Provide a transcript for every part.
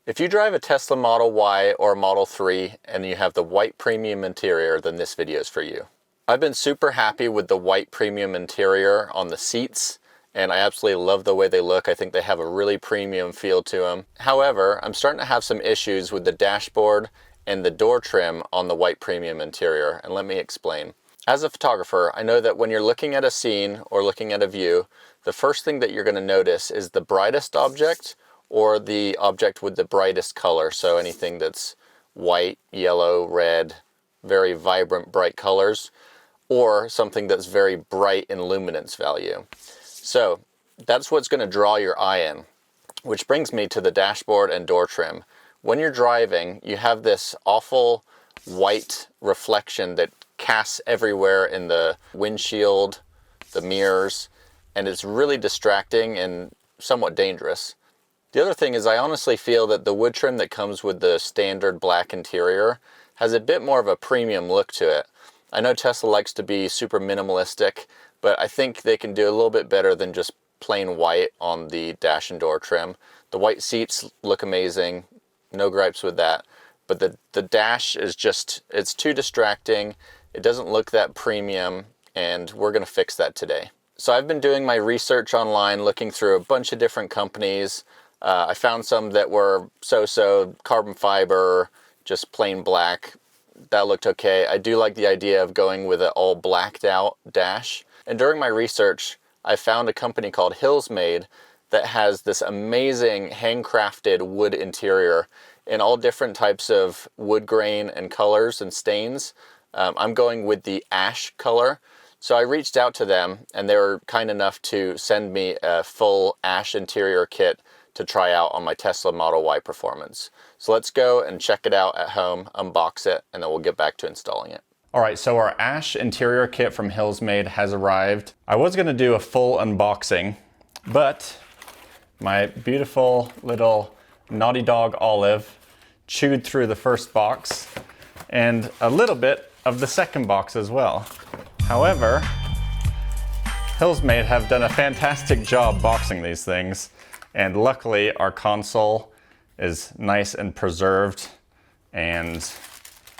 If you drive a Tesla Model Y or a Model 3 and you have the white premium interior, then this video is for you. I've been super happy with the white premium interior on the seats, and I absolutely love the way they look. I think they have a really premium feel to them. However, I'm starting to have some issues with the dashboard and the door trim on the white premium interior, and let me explain. As a photographer, I know that when you're looking at a scene or looking at a view, the first thing that you're going to notice is the brightest object or the object with the brightest color. So anything that's white, yellow, red, very vibrant, bright colors, or something that's very bright in luminance value. So that's what's going to draw your eye in, which brings me to the dashboard and door trim. When you're driving, you have this awful white reflection that casts everywhere in the windshield, the mirrors, and it's really distracting and somewhat dangerous. The other thing is I honestly feel that the wood trim that comes with the standard black interior has a bit more of a premium look to it. I know Tesla likes to be super minimalistic, but I think they can do a little bit better than just plain white on the dash and door trim. The white seats look amazing, no gripes with that, but the dash is just, it's too distracting, it doesn't look that premium, and we're gonna fix that today. So I've been doing my research online, looking through a bunch of different companies. I found some that were so-so, carbon fiber, just plain black. That looked okay. I do like the idea of going with an all blacked out dash. And during my research, I found a company called Hillsmade that has this amazing handcrafted wood interior in all different types of wood grain and colors and stains. I'm going with the ash color. So I reached out to them and they were kind enough to send me a full ash interior kit to try out on my Tesla Model Y Performance. So let's go and check it out at home, unbox it, and then we'll get back to installing it. All right, so our ash interior kit from Hillsmade has arrived. I was gonna do a full unboxing, but my beautiful little naughty dog Olive chewed through the first box and a little bit of the second box as well. However, Hillsmade have done a fantastic job boxing these things, and luckily our console is nice and preserved and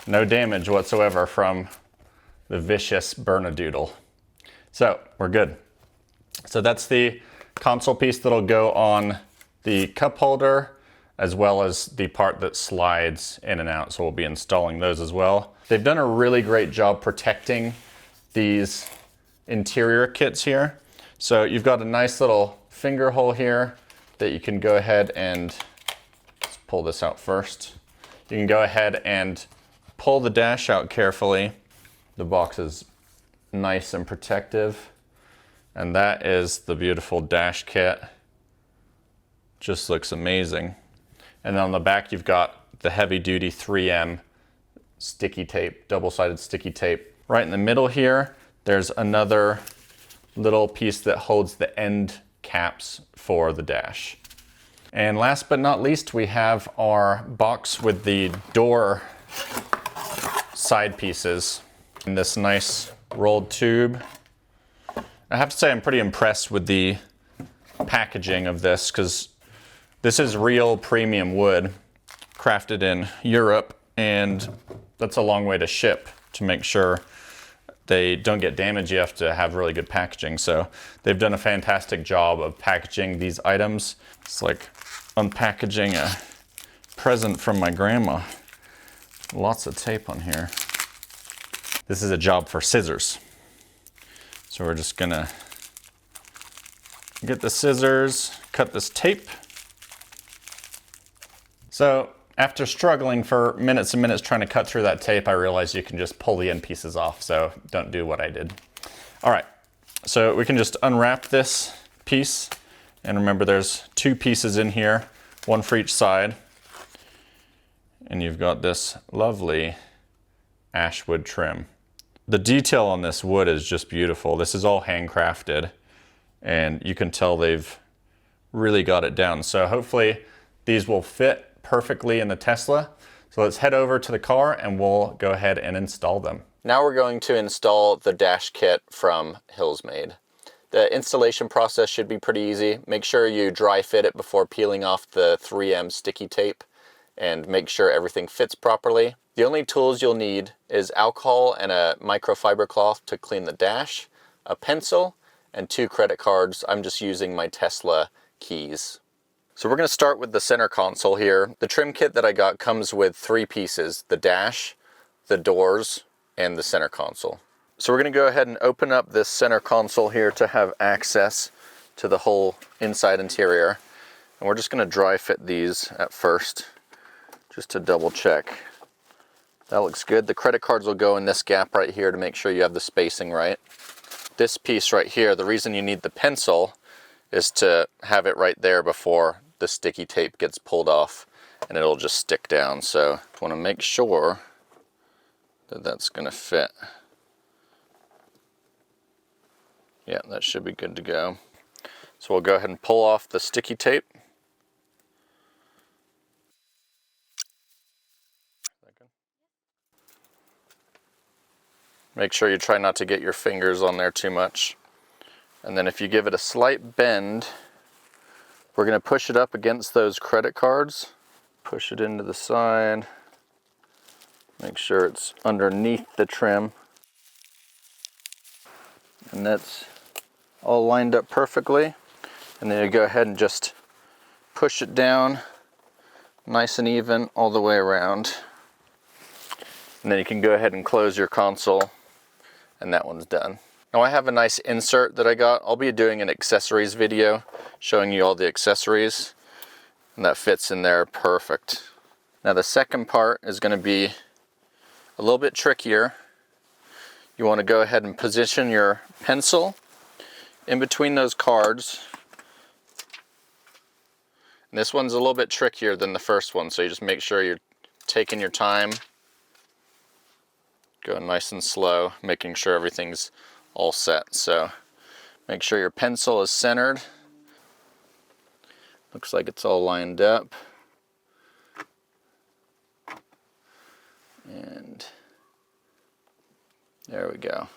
no damage whatsoever from the vicious Bernedoodle. So we're good. So that's the console piece that'll go on the cup holder, as well as the part that slides in and out. So we'll be installing those as well. They've done a really great job protecting these interior kits here. So you've got a nice little finger hole here that you can go ahead and, let's pull this out first. You can go ahead and pull the dash out carefully. The box is nice and protective. And that is the beautiful dash kit. Just looks amazing. And then on the back, you've got the heavy duty 3M sticky tape, double-sided sticky tape. Right in the middle here, there's another little piece that holds the end caps for the dash. And last but not least, we have our box with the door side pieces in this nice rolled tube. I have to say I'm pretty impressed with the packaging of this, because this is real premium wood crafted in Europe, and that's a long way to ship to make sure they don't get damaged. You have to have really good packaging. So they've done a fantastic job of packaging these items. It's like unpackaging a present from my grandma. Lots of tape on here. This is a job for scissors. So we're just gonna get the scissors, cut this tape. So after struggling for minutes and minutes trying to cut through that tape, I realized you can just pull the end pieces off, so don't do what I did. All right, so we can just unwrap this piece, and remember there's two pieces in here, one for each side, and you've got this lovely ash wood trim. The detail on this wood is just beautiful. This is all handcrafted, and you can tell they've really got it down. So hopefully these will fit perfectly in the Tesla. So let's head over to the car and we'll go ahead and install them. Now we're going to install the dash kit from Hillsmade. The installation process should be pretty easy. Make sure you dry fit it before peeling off the 3M sticky tape. and make sure everything fits properly. The only tools you'll need is alcohol and a microfiber cloth to clean the dash, a pencil, and 2 credit cards. I'm just using my Tesla keys. So we're going to start with the center console here. The trim kit that I got comes with 3 pieces: the dash, the doors, and the center console. So we're going to go ahead and open up this center console here to have access to the whole inside interior. And we're just going to dry fit these at first, just to double check. That looks good. The credit cards will go in this gap right here to make sure you have the spacing right. This piece right here, the reason you need the pencil is to have it right there before the sticky tape gets pulled off and it'll just stick down. So I want to make sure that that's going to fit. Yeah, that should be good to go. So we'll go ahead and pull off the sticky tape. Make sure you try not to get your fingers on there too much. And then if you give it a slight bend, we're going to push it up against those credit cards. Push it into the side. Make sure it's underneath the trim. And that's all lined up perfectly. And then you go ahead and just push it down nice and even all the way around. And then you can go ahead and close your console, and that one's done. Now I have a nice insert that I got. I'll be doing an accessories video showing you all the accessories, and that fits in there perfect. Now the second part is going to be a little bit trickier. You want to go ahead and position your pencil in between those cards. And this one's a little bit trickier than the first one, so you just make sure you're taking your time, going nice and slow, making sure everything's all set. So make sure your pencil is centered. Looks like it's all lined up. And there we go.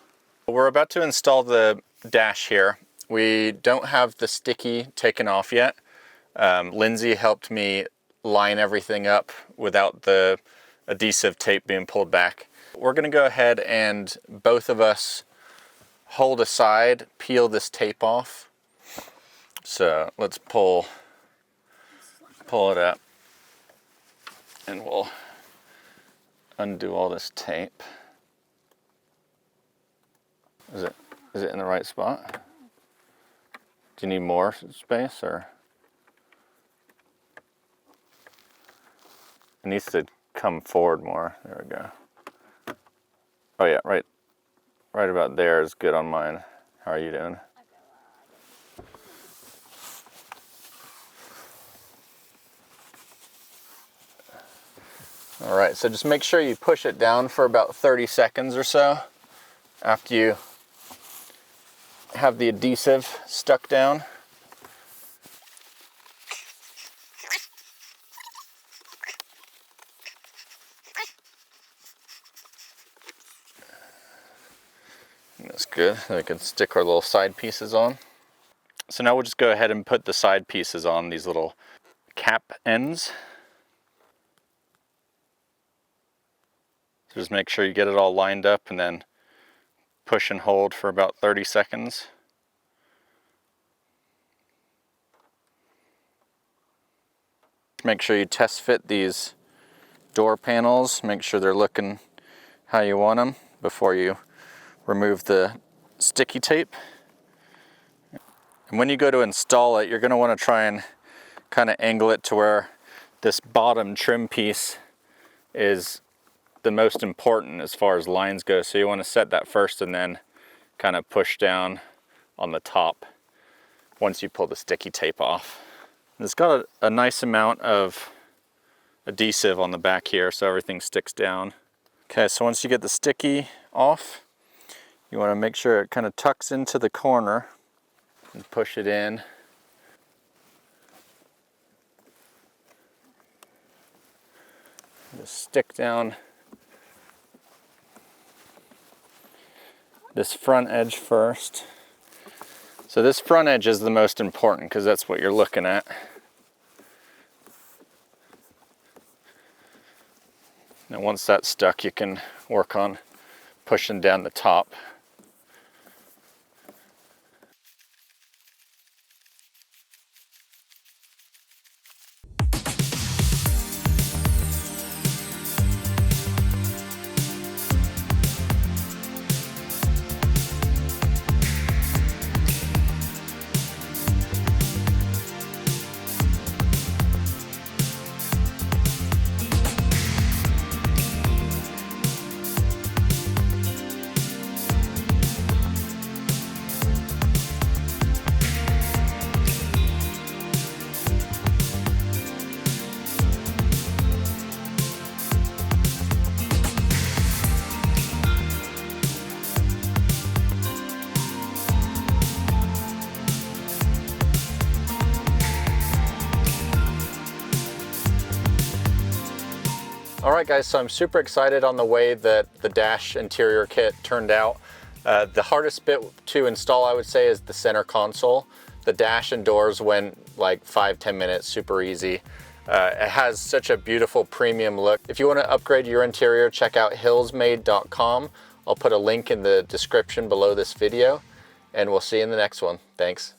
We're about to install the dash here. We don't have the sticky taken off yet. Lindsay helped me line everything up without the adhesive tape being pulled back. We're going to go ahead and both of us hold aside, peel this tape off. So let's pull it up, and we'll undo all this tape. Is it in the right spot? Do you need more space, or? It needs to come forward more. There we go. Oh yeah, right about there is good on mine. How are you doing? All right, so just make sure you push it down for about 30 seconds or so after you have the adhesive stuck down. That's good. Then we can stick our little side pieces on. So now we'll just go ahead and put the side pieces on, these little cap ends. So just make sure you get it all lined up and then push and hold for about 30 seconds. Make sure you test fit these door panels. Make sure they're looking how you want them before you remove the sticky tape. And when you go to install it, you're going to want to try and kind of angle it to where this bottom trim piece is the most important as far as lines go. So you want to set that first and then kind of push down on the top once you pull the sticky tape off. It's got a nice amount of adhesive on the back here so everything sticks down. Okay, so once you get the sticky off, you want to make sure it kind of tucks into the corner and push it in. Just stick down this front edge first. So this front edge is the most important because that's what you're looking at. Now once that's stuck, you can work on pushing down the top. Alright guys, so I'm super excited on the way that the dash interior kit turned out. The hardest bit to install, I would say, is the center console. The dash and doors went like 5-10 minutes, super easy. It has such a beautiful premium look. If you want to upgrade your interior, check out hillsmade.com. I'll put a link in the description below this video, and we'll see you in the next one. Thanks.